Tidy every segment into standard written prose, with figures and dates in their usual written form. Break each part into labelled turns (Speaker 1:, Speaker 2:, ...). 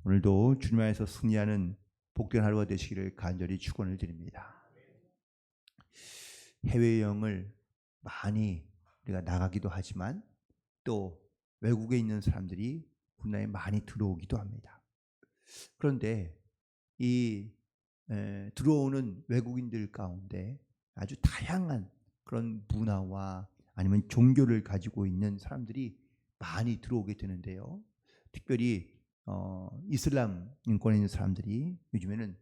Speaker 1: 오늘도 주님 안에서 승리하는 복된 하루가 되시기를 간절히 축원을 드립니다. 해외여행을 많이 우리가 나가기도 하지만 또 외국에 있는 사람들이 우리나라에 많이 들어오기도 합니다. 그런데 이 들어오는 외국인들 가운데 아주 다양한 그런 문화와 아니면 종교를 가지고 있는 사람들이 많이 들어오게 되는데요. 특별히 이슬람 인권에 있는 사람들이 요즘에는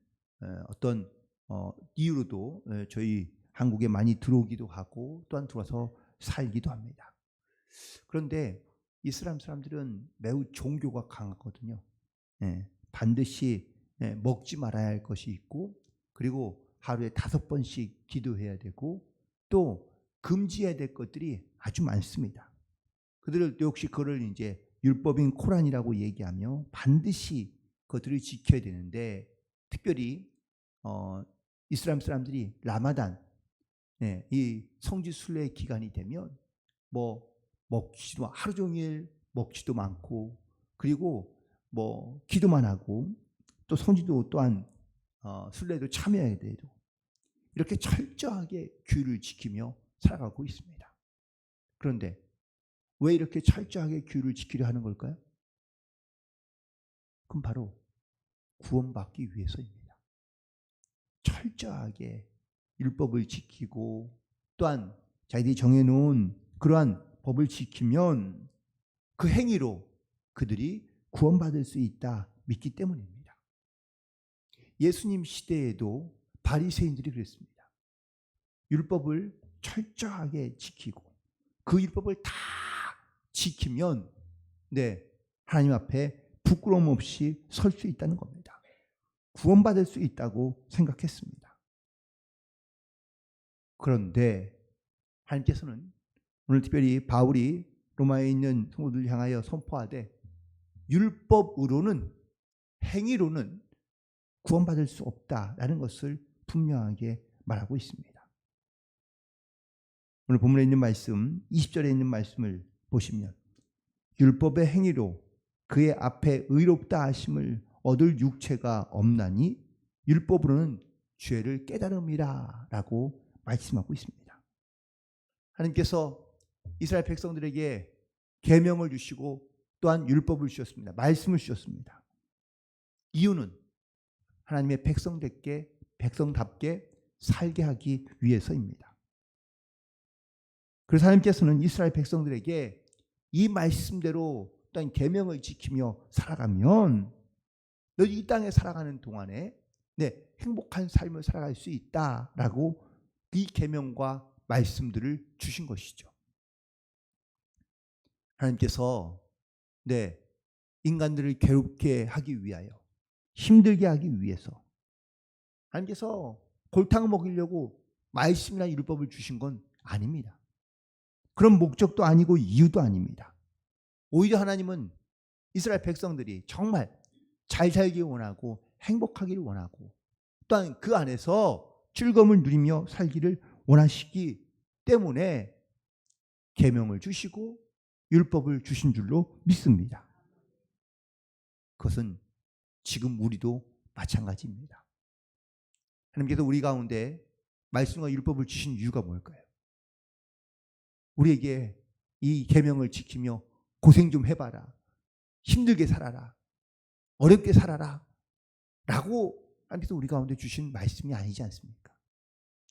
Speaker 1: 어떤 이유로도 저희 한국에 많이 들어오기도 하고 또한 들어와서 살기도 합니다. 그런데 이슬람 사람들은 매우 종교가 강하거든요. 반드시 먹지 말아야 할 것이 있고, 그리고 하루에 5번씩 기도해야 되고, 또 금지해야 될 것들이 아주 많습니다. 그들도 역시 그걸 이제 율법인 코란이라고 얘기하며 반드시 그것들을 지켜야 되는데, 특별히 이슬람 사람들이 라마단, 이 성지 순례 기간이 되면 뭐 먹지도 하루 종일 먹지도 많고, 그리고 뭐 기도만 하고 또 성지도 또한 순례도 참여해야 되고, 이렇게 철저하게 규율을 지키며 살아가고 있습니다. 그런데 왜 이렇게 철저하게 규율을 지키려 하는 걸까요? 그럼 바로 구원받기 위해서입니다. 철저하게 율법을 지키고 또한 자기들이 정해놓은 그러한 법을 지키면 그 행위로 그들이 구원받을 수 있다 믿기 때문입니다. 예수님 시대에도 바리새인들이 그랬습니다. 율법을 철저하게 지키고 그 율법을 다 지키면 하나님 앞에 부끄러움 없이 설 수 있다는 겁니다. 구원받을 수 있다고 생각했습니다. 그런데 하나님께서는 오늘 특별히 바울이 로마에 있는 성도들을 향하여 선포하되 율법으로는, 행위로는 구원받을 수 없다라는 것을 분명하게 말하고 있습니다. 오늘 본문에 있는 말씀 20절에 있는 말씀을 보시면 율법의 행위로 그의 앞에 의롭다 하심을 얻을 육체가 없나니 율법으로는 죄를 깨달음이라 라고 말씀하고 있습니다. 하나님께서 이스라엘 백성들에게 계명을 주시고 또한 율법을 주셨습니다. 말씀을 주셨습니다. 이유는 하나님의 백성답게 살게 하기 위해서입니다. 그래서 하나님께서는 이스라엘 백성들에게 이 말씀대로 또한 계명을 지키며 살아가면 너희 이 땅에 살아가는 동안에 행복한 삶을 살아갈 수 있다라고 이 계명과 말씀들을 주신 것이죠. 하나님께서 인간들을 괴롭게 하기 위하여, 힘들게 하기 위해서 하나님께서 골탕 먹이려고 말씀이나 율법을 주신 건 아닙니다. 그런 목적도 아니고 이유도 아닙니다. 오히려 하나님은 이스라엘 백성들이 정말 잘 살기 원하고 행복하기를 원하고 또한 그 안에서 즐거움을 누리며 살기를 원하시기 때문에 계명을 주시고 율법을 주신 줄로 믿습니다. 그것은 지금 우리도 마찬가지입니다. 하나님께서 우리 가운데 말씀과 율법을 주신 이유가 뭘까요? 우리에게 이 계명을 지키며 고생 좀 해봐라, 힘들게 살아라, 어렵게 살아라 라고 하나님께서 우리 가운데 주신 말씀이 아니지 않습니까?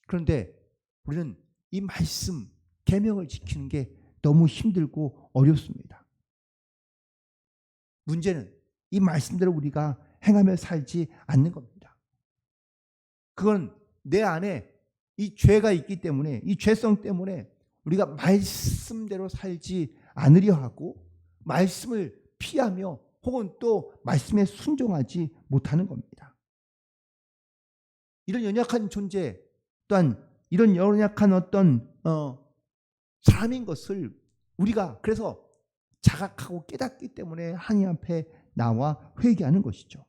Speaker 1: 그런데 우리는 이 말씀, 계명을 지키는 게 너무 힘들고 어렵습니다. 문제는 이 말씀대로 우리가 행하며 살지 않는 겁니다. 그건 내 안에 이 죄가 있기 때문에, 이 죄성 때문에 우리가 말씀대로 살지 않으려 하고 말씀을 피하며 혹은 또 말씀에 순종하지 못하는 겁니다. 이런 연약한 존재 또한 이런 연약한 어떤 사람인 것을 우리가 그래서 자각하고 깨닫기 때문에 하나님 앞에 나와 회개하는 것이죠.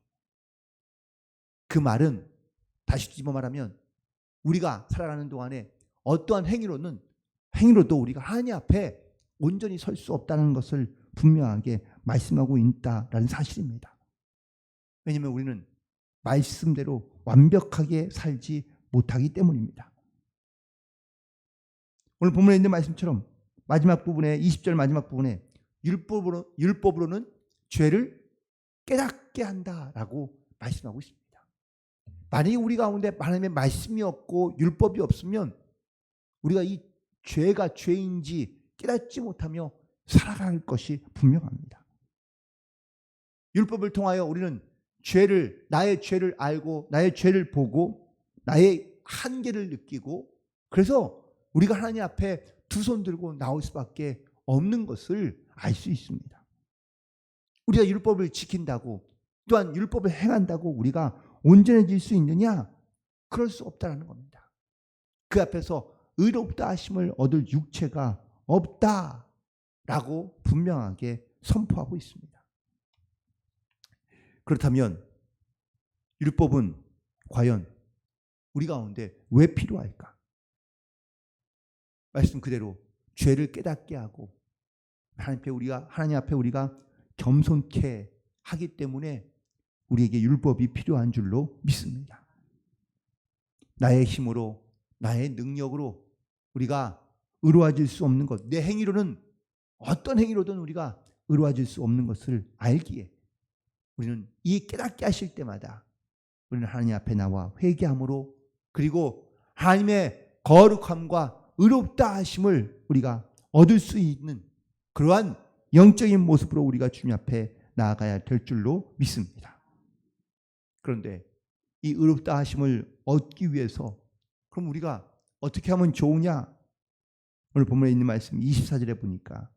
Speaker 1: 그 말은 다시 뒤집어 말하면 우리가 살아가는 동안에 어떠한 행위로도 우리가 하나님 앞에 온전히 설 수 없다는 것을 분명하게 말씀하고 있다라는 사실입니다. 왜냐하면 우리는 말씀대로 완벽하게 살지 못하기 때문입니다. 오늘 본문에 있는 말씀처럼 마지막 부분에 20절 마지막 부분에 율법으로는 죄를 깨닫게 한다라고 말씀하고 있습니다. 만약에 우리 가운데 하나님의 말씀이 없고 율법이 없으면 우리가 이 죄가 죄인지 깨닫지 못하며 살아갈 것이 분명합니다. 율법을 통하여 우리는 나의 죄를 알고 나의 죄를 보고 나의 한계를 느끼고 그래서 우리가 하나님 앞에 두 손 들고 나올 수밖에 없는 것을 알 수 있습니다. 우리가 율법을 지킨다고 또한 율법을 행한다고 우리가 온전해질 수 있느냐? 그럴 수 없다는 겁니다. 그 앞에서 의롭다 하심을 얻을 육체가 없다라고 분명하게 선포하고 있습니다. 그렇다면 율법은 과연 우리 가운데 왜 필요할까? 말씀 그대로 죄를 깨닫게 하고 하나님 앞에 우리가 겸손케 하기 때문에 우리에게 율법이 필요한 줄로 믿습니다. 나의 힘으로 나의 능력으로 우리가 의로워질 수 없는 것, 내 행위로는 어떤 행위로든 우리가 의로워질 수 없는 것을 알기에 우리는 이 깨닫게 하실 때마다 우리는 하나님 앞에 나와 회개함으로 그리고 하나님의 거룩함과 의롭다 하심을 우리가 얻을 수 있는 그러한 영적인 모습으로 우리가 주님 앞에 나아가야 될 줄로 믿습니다. 그런데 이 의롭다 하심을 얻기 위해서 그럼 우리가 어떻게 하면 좋으냐? 오늘 본문에 있는 말씀 24절에 보니까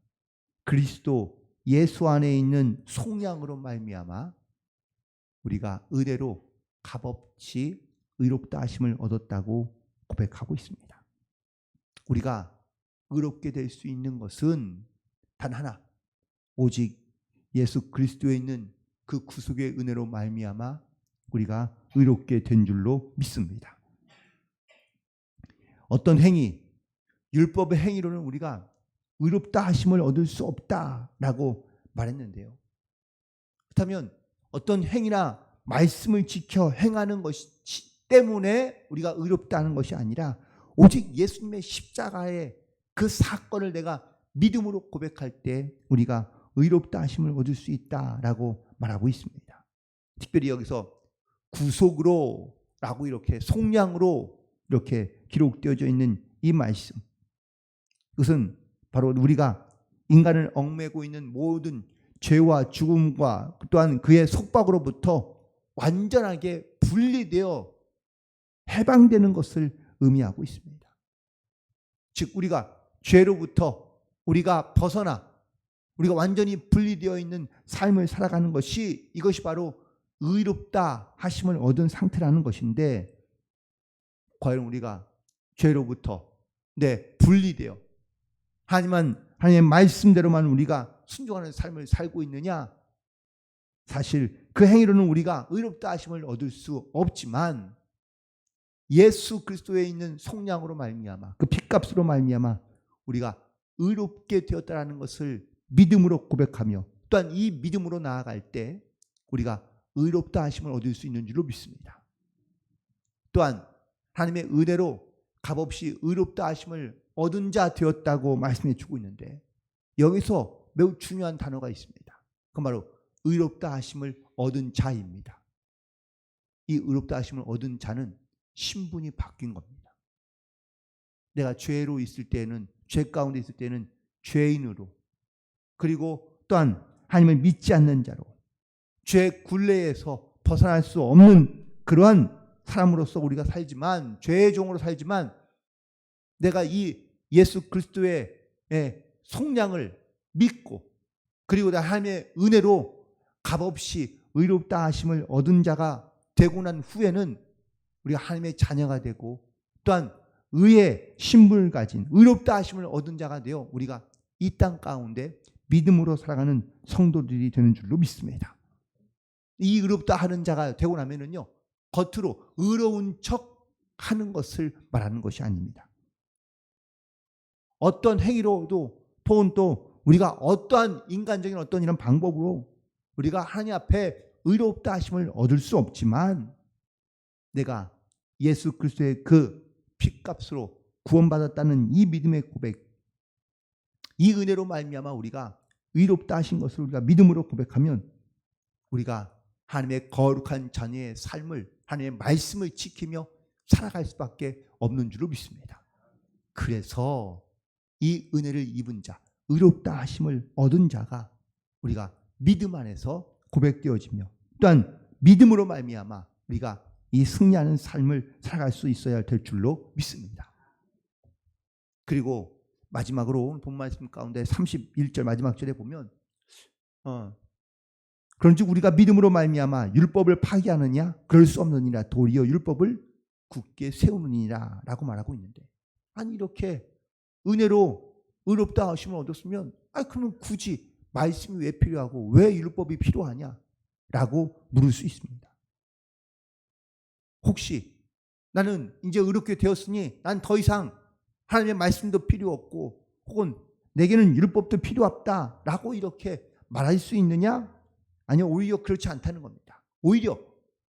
Speaker 1: 그리스도 예수 안에 있는 속량으로 말미암아 우리가 의대로 값없이 의롭다 하심을 얻었다고 고백하고 있습니다. 우리가 의롭게 될 수 있는 것은 단 하나, 오직 예수 그리스도에 있는 그 구속의 은혜로 말미암아 우리가 의롭게 된 줄로 믿습니다. 어떤 행위, 율법의 행위로는 우리가 의롭다 하심을 얻을 수 없다라고 말했는데요. 그렇다면 어떤 행위나 말씀을 지켜 행하는 것이 때문에 우리가 의롭다는 것이 아니라 오직 예수님의 십자가의 그 사건을 내가 믿음으로 고백할 때 우리가 의롭다 하심을 얻을 수 있다라고 말하고 있습니다. 특별히 여기서 구속으로 라고 이렇게 속량으로 이렇게 기록되어져 있는 이 말씀, 그것은 바로 우리가 인간을 얽매고 있는 모든 죄와 죽음과 또한 그의 속박으로부터 완전하게 분리되어 해방되는 것을 의미하고 있습니다. 즉 우리가 죄로부터 우리가 벗어나 우리가 완전히 분리되어 있는 삶을 살아가는 것이 이것이 바로 의롭다 하심을 얻은 상태라는 것인데 과연 우리가 죄로부터 분리되어 하나님의 말씀대로만 우리가 순종하는 삶을 살고 있느냐? 사실 그 행위로는 우리가 의롭다 하심을 얻을 수 없지만 예수 그리스도에 있는 속량으로 말미암아 그 핏값으로 말미암아 우리가 의롭게 되었다는 것을 믿음으로 고백하며 또한 이 믿음으로 나아갈 때 우리가 의롭다 하심을 얻을 수 있는 줄로 믿습니다. 또한 하나님의 은혜로 값없이 의롭다 하심을 얻은 자 되었다고 말씀해 주고 있는데 여기서 매우 중요한 단어가 있습니다. 그건 바로 의롭다 하심을 얻은 자입니다. 이 의롭다 하심을 얻은 자는 신분이 바뀐 겁니다. 내가 죄로 있을 때는 죄 가운데 있을 때는 죄인으로 그리고 또한 하나님을 믿지 않는 자로 죄 굴레에서 벗어날 수 없는 그러한 사람으로서 우리가 살지만 죄의 종으로 살지만 내가 이 예수 그리스도의 속량을 믿고 그리고 하나님의 은혜로 값없이 의롭다 하심을 얻은 자가 되고 난 후에는 우리가 하나님의 자녀가 되고 또한 의의 신분을 가진 의롭다 하심을 얻은 자가 되어 우리가 이 땅 가운데 믿음으로 살아가는 성도들이 되는 줄로 믿습니다. 이 의롭다 하는 자가 되고 나면은요 겉으로 의로운 척 하는 것을 말하는 것이 아닙니다. 어떤 행위로도 또는 또 우리가 어떠한 인간적인 어떤 이런 방법으로 우리가 하나님 앞에 의롭다 하심을 얻을 수 없지만 내가 예수 그리스도의 그 피값으로 구원받았다는 이 믿음의 고백, 이 은혜로 말미암아 우리가 의롭다 하신 것을 우리가 믿음으로 고백하면 우리가 하나님의 거룩한 자녀의 삶을, 하나님의 말씀을 지키며 살아갈 수밖에 없는 줄로 믿습니다. 그래서 이 은혜를 입은 자, 의롭다 하심을 얻은 자가 우리가 믿음 안에서 고백되어지며 또한 믿음으로 말미암아 우리가 이 승리하는 삶을 살아갈 수 있어야 될 줄로 믿습니다. 그리고 마지막으로 본 말씀 가운데 31절 마지막 절에 보면 그런즉 우리가 믿음으로 말미암아 율법을 파기하느냐? 그럴 수 없느니라. 도리어 율법을 굳게 세우느니라 라고 말하고 있는데, 아니 이렇게 은혜로 의롭다 하심을 얻었으면 그러면 굳이 말씀이 왜 필요하고 왜 율법이 필요하냐? 라고 물을 수 있습니다. 혹시 나는 이제 의롭게 되었으니 난 더 이상 하나님의 말씀도 필요 없고 혹은 내게는 율법도 필요 없다 라고 이렇게 말할 수 있느냐? 아니요, 오히려 그렇지 않다는 겁니다. 오히려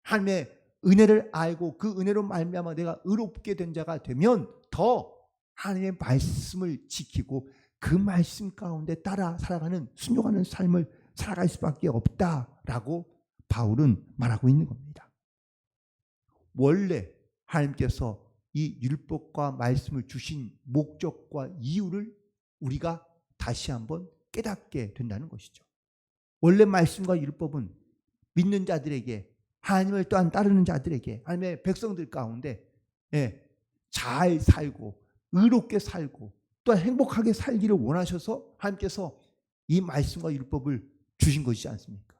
Speaker 1: 하나님의 은혜를 알고 그 은혜로 말미암아 내가 의롭게 된 자가 되면 더 하나님의 말씀을 지키고 그 말씀 가운데 따라 살아가는 순종하는 삶을 살아갈 수밖에 없다라고 바울은 말하고 있는 겁니다. 원래 하나님께서 이 율법과 말씀을 주신 목적과 이유를 우리가 다시 한번 깨닫게 된다는 것이죠. 원래 말씀과 율법은 믿는 자들에게, 하나님을 또한 따르는 자들에게, 하나님의 백성들 가운데 잘 살고 의롭게 살고 또 행복하게 살기를 원하셔서 하나님께서 이 말씀과 율법을 주신 것이지 않습니까?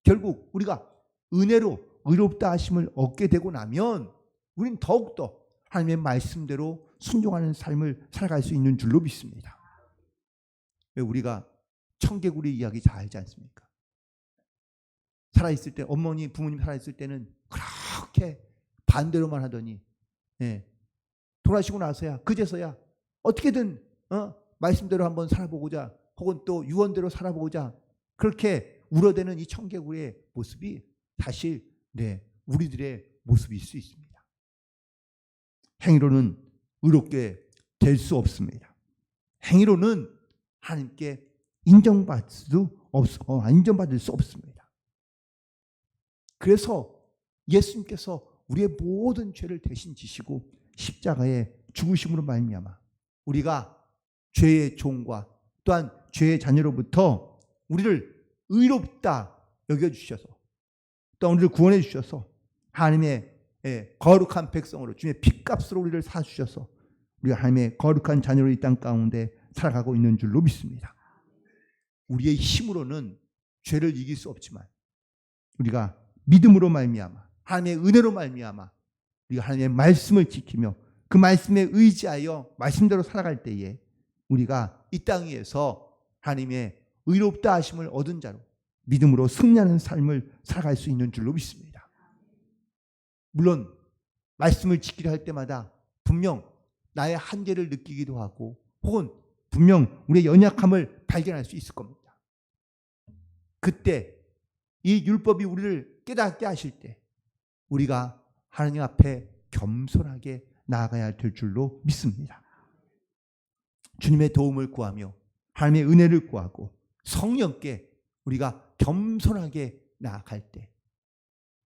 Speaker 1: 결국 우리가 은혜로 의롭다 하심을 얻게 되고 나면 우리는 더욱더 하나님의 말씀대로 순종하는 삶을 살아갈 수 있는 줄로 믿습니다. 왜 우리가 청개구리 이야기 잘 알지 않습니까? 살아있을 때, 어머니, 부모님 살아있을 때는 그렇게 반대로만 하더니 돌아가시고 나서야, 그제서야 어떻게든 말씀대로 한번 살아보고자 혹은 또 유언대로 살아보고자 그렇게 울어대는 이 청개구리의 모습이 사실 우리들의 모습일 수 있습니다. 행위로는 의롭게 될 수 없습니다. 행위로는 하나님께 인정받을 수 없습니다. 그래서 예수님께서 우리의 모든 죄를 대신 지시고 십자가에 죽으심으로 말미암아 우리가 죄의 종과 또한 죄의 자녀로부터 우리를 의롭다 여겨주셔서 또 우리를 구원해 주셔서 하나님의 거룩한 백성으로 주님의 피값으로 우리를 사주셔서 우리가 하나님의 거룩한 자녀로 이 땅 가운데 살아가고 있는 줄로 믿습니다. 우리의 힘으로는 죄를 이길 수 없지만 우리가 믿음으로 말미암아 하나님의 은혜로 말미암아 우리가 하나님의 말씀을 지키며 그 말씀에 의지하여 말씀대로 살아갈 때에 우리가 이 땅 위에서 하나님의 의롭다 하심을 얻은 자로 믿음으로 승리하는 삶을 살아갈 수 있는 줄로 믿습니다. 물론 말씀을 지키려 할 때마다 분명 나의 한계를 느끼기도 하고 혹은 분명 우리의 연약함을 발견할 수 있을 겁니다. 그때 이 율법이 우리를 깨닫게 하실 때 우리가 하나님 앞에 겸손하게 나아가야 될 줄로 믿습니다. 주님의 도움을 구하며 하나님의 은혜를 구하고 성령께 우리가 겸손하게 나아갈 때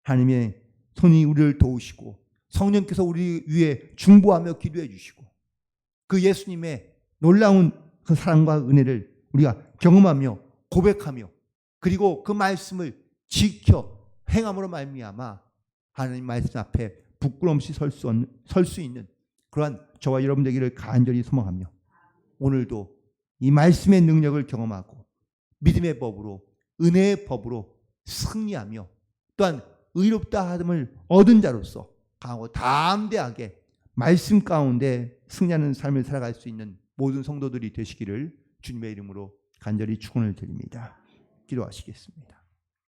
Speaker 1: 하나님의 손이 우리를 도우시고 성령께서 우리 위에 중보하며 기도해 주시고 그 예수님의 놀라운 그 사랑과 은혜를 우리가 경험하며 고백하며 그리고 그 말씀을 지켜 행함으로 말미암아 하나님 말씀 앞에 부끄럼 없이 설 수 있는 그러한 저와 여러분 되기를 간절히 소망하며 오늘도 이 말씀의 능력을 경험하고 믿음의 법으로 은혜의 법으로 승리하며 또한 의롭다 함을 얻은 자로서 강하고 담대하게 말씀 가운데 승리하는 삶을 살아갈 수 있는 모든 성도들이 되시기를 주님의 이름으로 간절히 축원을 드립니다. 기도하시겠습니다.